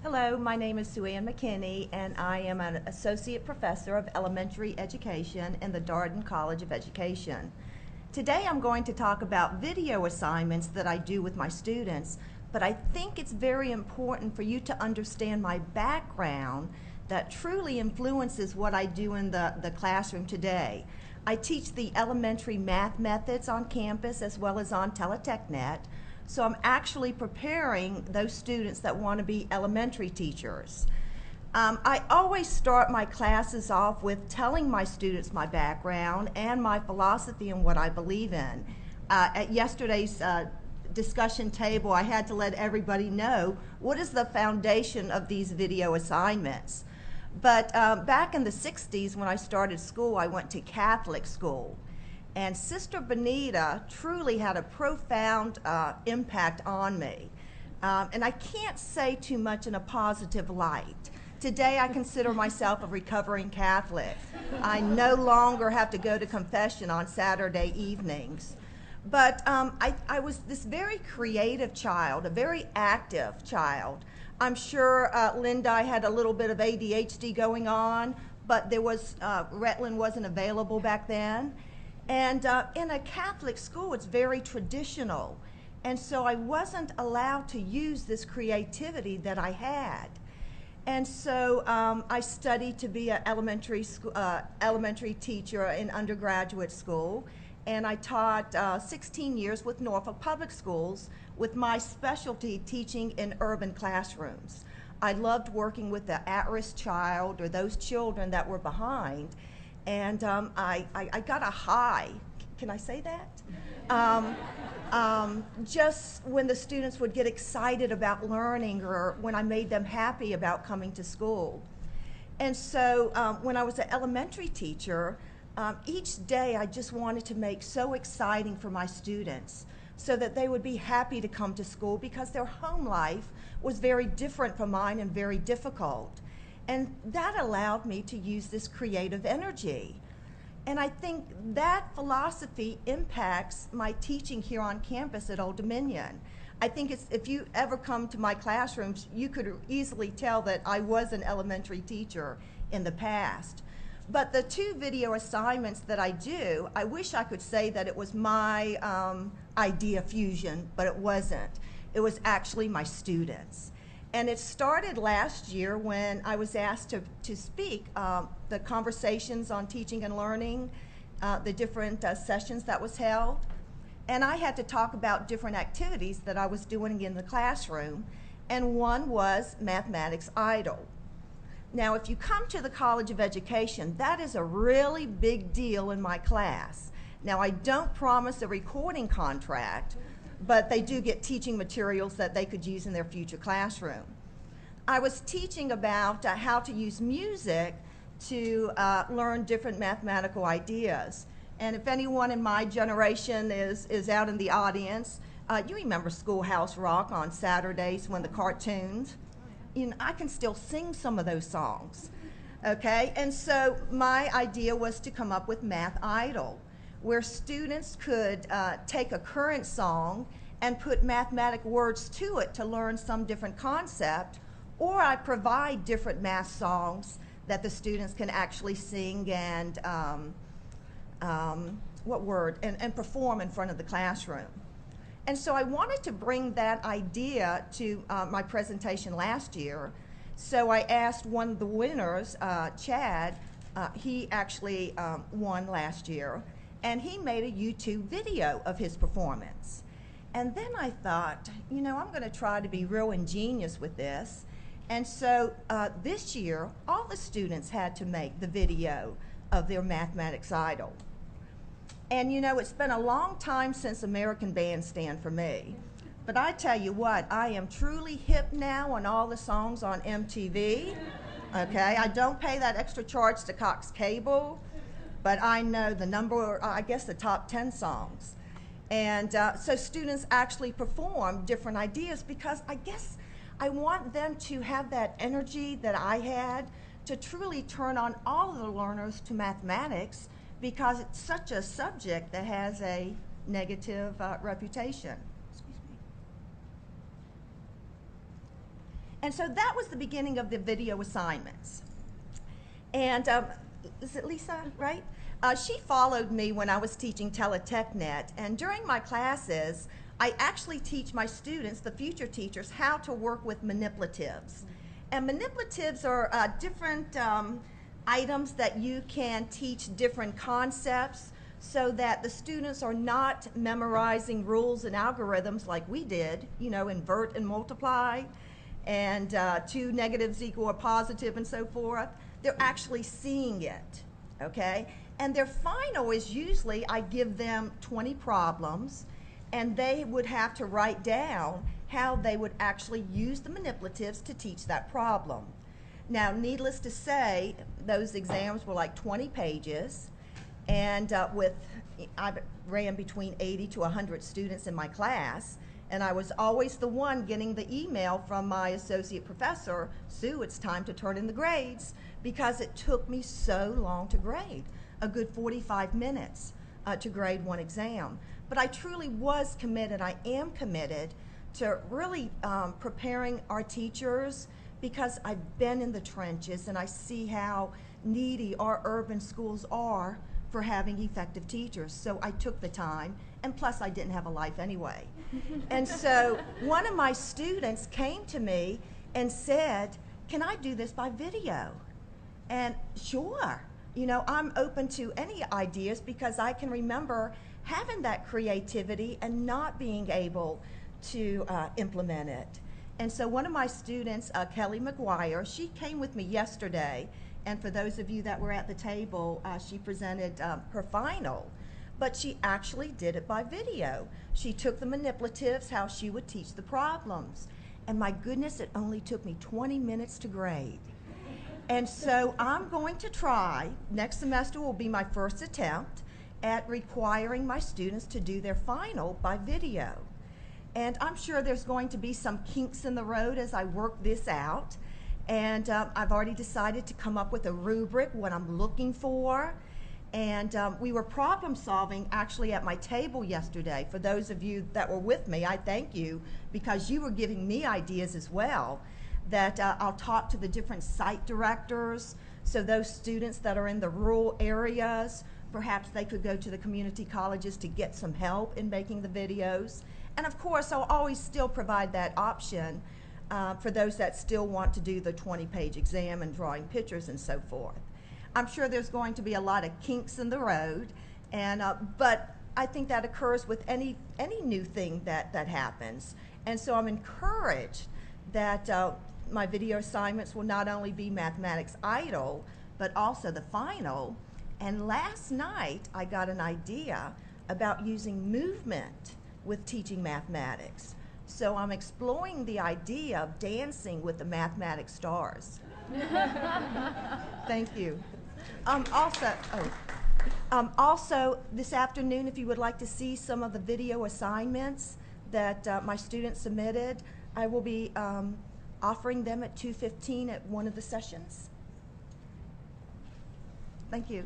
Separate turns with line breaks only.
Hello, my name is Sueanne McKinney, and I am an Associate Professor of Elementary Education in the Darden College of Education. Today I'm going to talk about video assignments that I do with my students, but I think it's very important for you to understand my background that truly influences what I do in the classroom today. I teach the elementary math methods on campus as well as on TeletechNet. So I'm actually preparing those students that want to be elementary teachers. I always start my classes off with telling my students my background and my philosophy and what I believe in. At yesterday's discussion table, I had to let everybody know what is the foundation of these video assignments. But back in the 60s when I started school, I went to Catholic school. And Sister Benita truly had a profound impact on me. And I can't say too much in a positive light. Today I consider myself a recovering Catholic. I no longer have to go to confession on Saturday evenings. But I was this very creative child, a very active child. I'm sure Linda had a little bit of ADHD going on, but there was, Ritalin wasn't available back then. And in a Catholic school, it's very traditional. And so I wasn't allowed to use this creativity that I had. And so I studied to be an elementary teacher in undergraduate school. And I taught 16 years with Norfolk Public Schools with my specialty teaching in urban classrooms. I loved working with the at-risk child or those children that were behind. And I got a high, can I say that? Just when the students would get excited about learning or when I made them happy about coming to school. And so when I was an elementary teacher, each day I just wanted to make so exciting for my students so that they would be happy to come to school because their home life was very different from mine and very difficult. And that allowed me to use this creative energy. And I think that philosophy impacts my teaching here on campus at Old Dominion. I think if you ever come to my classrooms, you could easily tell that I was an elementary teacher in the past. But the two video assignments that I do, I wish I could say that it was my idea fusion, but it wasn't. It was actually my students. And it started last year when I was asked to speak the conversations on teaching and learning, the different sessions that was held. And I had to talk about different activities that I was doing in the classroom. And one was Mathematics Idol. Now, if you come to the College of Education, that is a really big deal in my class. Now, I don't promise a recording contract, but they do get teaching materials that they could use in their future classroom. I was teaching about how to use music to learn different mathematical ideas. And if anyone in my generation is out in the audience, you remember Schoolhouse Rock on Saturdays when the cartoons? You know, I can still sing some of those songs, okay? And so my idea was to come up with Math Idol, where students could take a current song and put mathematic words to it to learn some different concept, or I provide different math songs that the students can actually sing and and perform in front of the classroom. And so I wanted to bring that idea to my presentation last year. So I asked one of the winners, Chad, he actually won last year, and he made a YouTube video of his performance. And then I thought, you know, I'm going to try to be real ingenious with this. And so this year, all the students had to make the video of their Mathematics Idol. And you know, it's been a long time since American Bandstand for me. But I tell you what, I am truly hip now on all the songs on MTV. Okay, I don't pay that extra charge to Cox Cable, but I know the number, I guess the top 10 songs. And so students actually perform different ideas because I guess I want them to have that energy that I had to truly turn on all of the learners to mathematics because it's such a subject that has a negative reputation. Excuse me. And so that was the beginning of the video assignments. And is it Lisa, right? She followed me when I was teaching Teletechnet, and during my classes, I actually teach my students, the future teachers, how to work with manipulatives. And manipulatives are different items that you can teach different concepts so that the students are not memorizing rules and algorithms like we did, you know, invert and multiply, and two negatives equal a positive and so forth. They're actually seeing it, okay? And their final is usually I give them 20 problems, and they would have to write down how they would actually use the manipulatives to teach that problem. Now, needless to say, those exams were like 20 pages, and I ran between 80 to 100 students in my class, and I was always the one getting the email from my associate professor, Sue, it's time to turn in the grades, because it took me so long to grade, a good 45 minutes to grade one exam. But I truly was committed, I am committed to really preparing our teachers, because I've been in the trenches and I see how needy our urban schools are for having effective teachers. So I took the time, and plus I didn't have a life anyway. And so one of my students came to me and said, can I do this by video? And sure, you know, I'm open to any ideas, because I can remember having that creativity and not being able to implement it. And so one of my students, Kelly McGuire, she came with me yesterday, and for those of you that were at the table, she presented her final, but she actually did it by video. She took the manipulatives, how she would teach the problems. And my goodness, it only took me 20 minutes to grade. And so I'm going to try, next semester will be my first attempt at requiring my students to do their final by video. And I'm sure there's going to be some kinks in the road as I work this out. And I've already decided to come up with a rubric, what I'm looking for. And we were problem solving actually at my table yesterday. For those of you that were with me, I thank you, because you were giving me ideas as well, that I'll talk to the different site directors. So those students that are in the rural areas, perhaps they could go to the community colleges to get some help in making the videos. And of course, I'll always still provide that option for those that still want to do the 20-page exam and drawing pictures and so forth. I'm sure there's going to be a lot of kinks in the road, and but I think that occurs with any new thing that happens. And so I'm encouraged that my video assignments will not only be mathematics idle, but also the final. And last night, I got an idea about using movement with teaching mathematics. So I'm exploring the idea of dancing with the mathematics stars. Thank you. Also, this afternoon, if you would like to see some of the video assignments that my students submitted, I will be offering them at 2:15 at one of the sessions. Thank you.